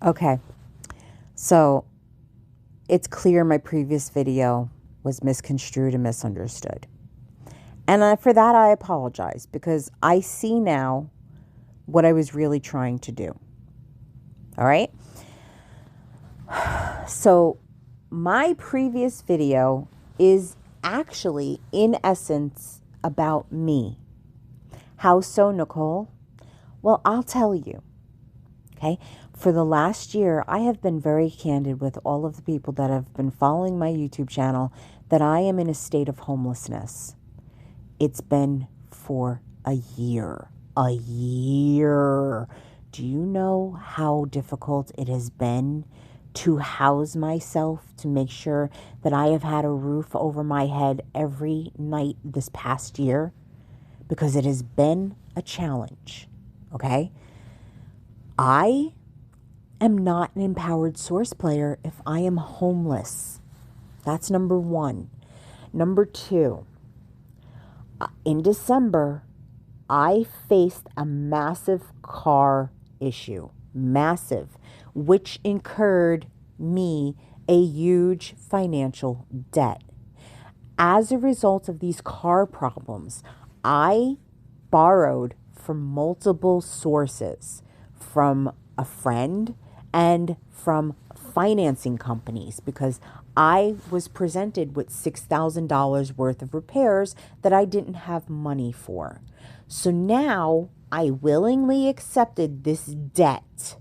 Okay, so it's clear my previous video was misconstrued and misunderstood. And for that, I apologize because I see now what I was really trying to do. All right? So, my previous video is actually, in essence, about me. How so, Nicole? Well, I'll tell you. Okay? For the last year, I have been very candid with all of the people that have been following my YouTube channel that I am in a state of homelessness. It's been for a year. A year. Do you know how difficult it has been to house myself, to make sure that I have had a roof over my head every night this past year? Because it has been a challenge. Okay? I am not an empowered source player if I am homeless. That's number one. Number two, in December, I faced a massive car issue, massive, which incurred me a huge financial debt. As a result of these car problems, I borrowed from multiple sources, from a friend and from financing companies, because I was presented with $6,000 worth of repairs that I didn't have money for. So now I willingly accepted this debt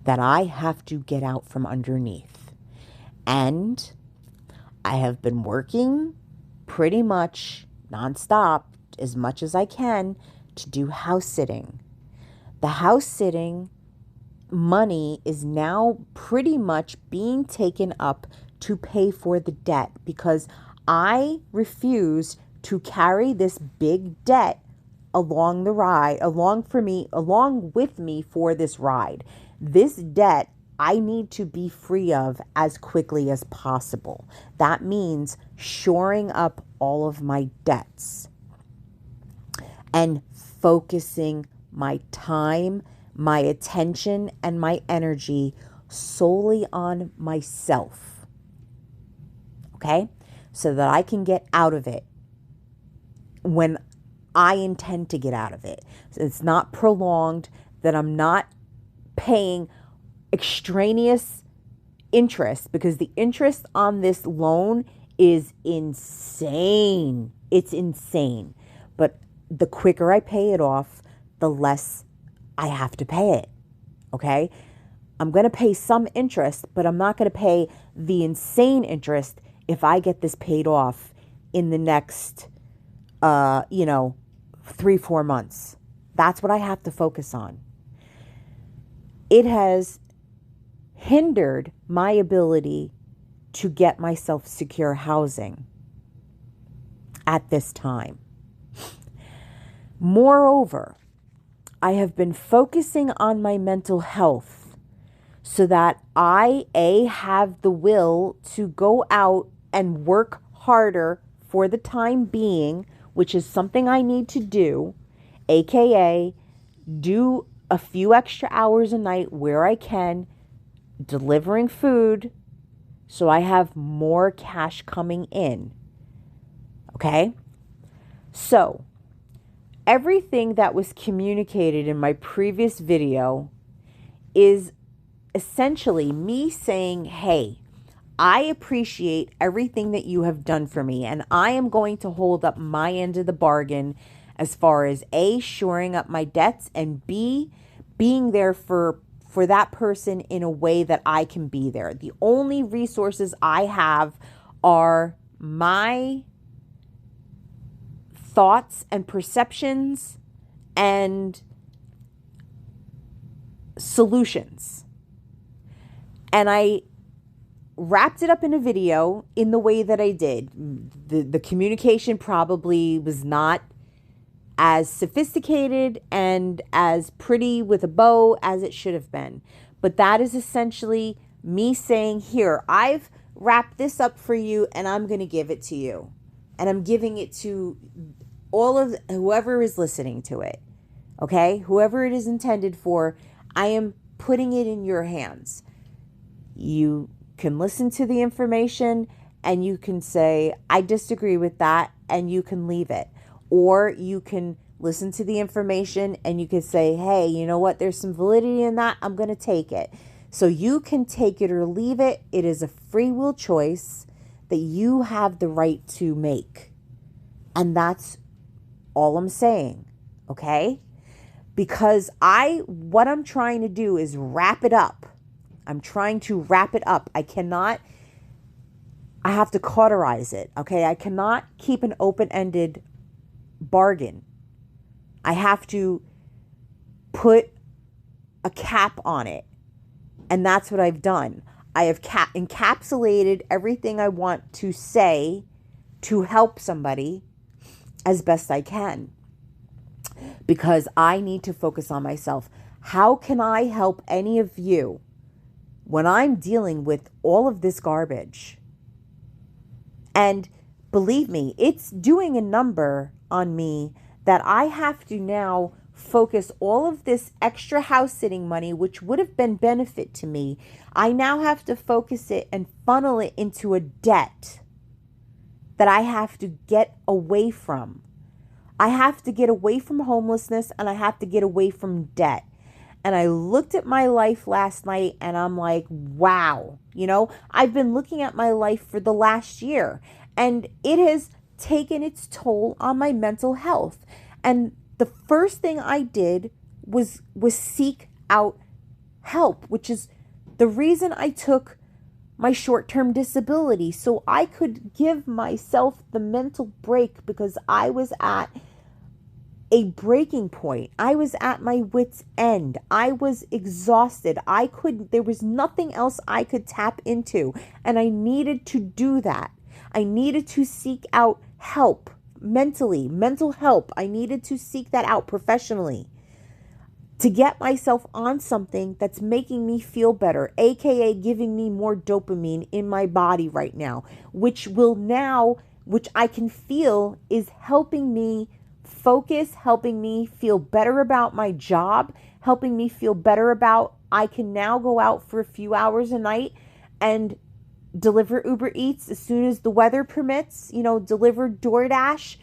that I have to get out from underneath. And I have been working pretty much nonstop, as much as I can, to do house sitting. The house sitting money is now pretty much being taken up to pay for the debt, because I refuse to carry this big debt along the ride, along with me for this ride. This debt I need to be free of as quickly as possible. That means shoring up all of my debts and focusing my time, my attention, and my energy solely on myself. Okay? So that I can get out of it when I intend to get out of it. So it's not prolonged, that I'm not paying extraneous interest, because the interest on this loan is insane. It's insane. But the quicker I pay it off, the less I have to pay it. Okay? I'm going to pay some interest, but I'm not going to pay the insane interest if I get this paid off in the next 3-4 months. That's what I have to focus on. It has hindered my ability to get myself secure housing at this time. Moreover, I have been focusing on my mental health so that I, have the will to go out and work harder for the time being, which is something I need to do, aka do a few extra hours a night where I can, delivering food, so I have more cash coming in. Okay? So, everything that was communicated in my previous video is essentially me saying, hey, I appreciate everything that you have done for me, and I am going to hold up my end of the bargain as far as A, shoring up my debts, and B, being there for that person in a way that I can be there. The only resources I have are my thoughts and perceptions and solutions. And I wrapped it up in a video in the way that I did. The communication probably was not as sophisticated and as pretty with a bow as it should have been. But that is essentially me saying, here, I've wrapped this up for you and I'm going to give it to you. And I'm giving it to all of whoever is listening to it. Okay? Whoever it is intended for, I am putting it in your hands. You can listen to the information and you can say, I disagree with that, and you can leave it. Or you can listen to the information and you can say, hey, you know what? There's some validity in that. I'm going to take it. So you can take it or leave it. It is a free will choice that you have the right to make. And that's all I'm saying. Okay? Because what I'm trying to do is wrap it up. I'm trying to wrap it up. I have to cauterize it. Okay? I cannot keep an open-ended bargain. I have to put a cap on it. And that's what I've done. I have encapsulated everything I want to say to help somebody as best I can. Because I need to focus on myself. How can I help any of you when I'm dealing with all of this garbage? And believe me, it's doing a number on me that I have to now focus all of this extra house sitting money, which would have been benefit to me. I now have to focus it and funnel it into a debt that I have to get away from. I have to get away from homelessness and I have to get away from debt. And I looked at my life last night and I'm like, wow, I've been looking at my life for the last year and it has taken its toll on my mental health. And the first thing I did was seek out help, which is the reason I took my short-term disability, so I could give myself the mental break, because I was at a breaking point. I was at my wit's end. I was exhausted. There was nothing else I could tap into, and I needed to do that. I needed to seek out help. Mental help. I needed to seek that out professionally to get myself on something that's making me feel better, aka giving me more dopamine in my body right now, which I can feel is helping me focus, helping me feel better about my job, helping me feel better about I can now go out for a few hours a night and deliver Uber Eats as soon as the weather permits, deliver DoorDash,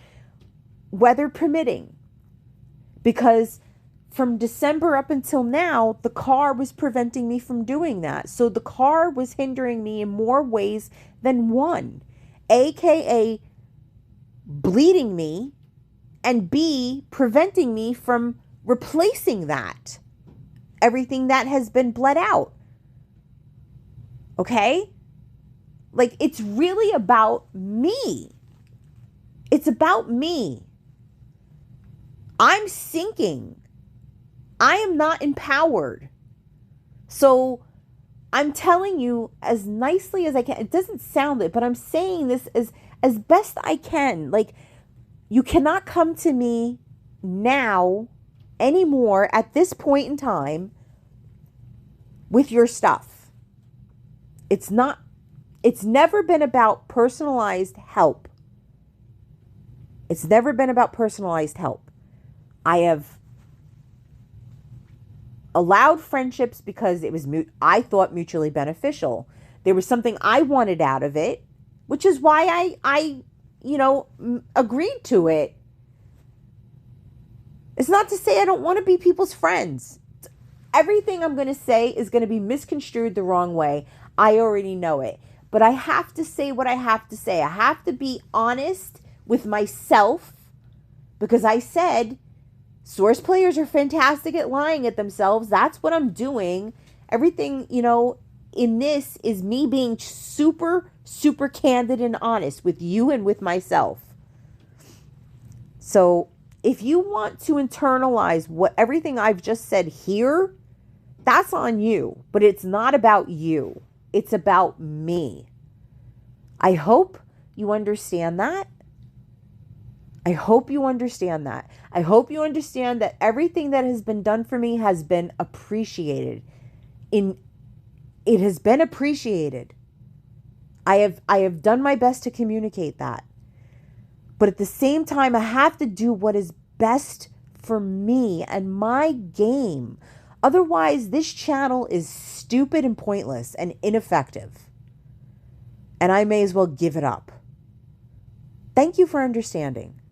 weather permitting. Because from December up until now, the car was preventing me from doing that. So the car was hindering me in more ways than one, aka bleeding me, and B, preventing me from replacing that. Everything that has been bled out. Okay? Like, it's really about me. It's about me. I'm sinking. I am not empowered. So I'm telling you as nicely as I can. It doesn't sound it, but I'm saying this as best I can. Like, you cannot come to me now anymore at this point in time with your stuff. It's never been about personalized help. It's never been about personalized help. I have allowed friendships because it was, I thought, mutually beneficial. There was something I wanted out of it, which is why I agreed to it. It's not to say I don't want to be people's friends. Everything I'm going to say is going to be misconstrued the wrong way. I already know it. But I have to say what I have to say. I have to be honest with myself, because I said source players are fantastic at lying at themselves. That's what I'm doing. Everything, in this is me being super, super candid and honest with you and with myself. So if you want to internalize everything I've just said here, that's on you. But it's not about you. It's about me. I hope you understand that. I hope you understand that. I hope you understand that everything that has been done for me has been appreciated. It has been appreciated. I have done my best to communicate that. But at the same time, I have to do what is best for me and my game Otherwise, this channel is stupid and pointless and ineffective. And I may as well give it up. Thank you for understanding.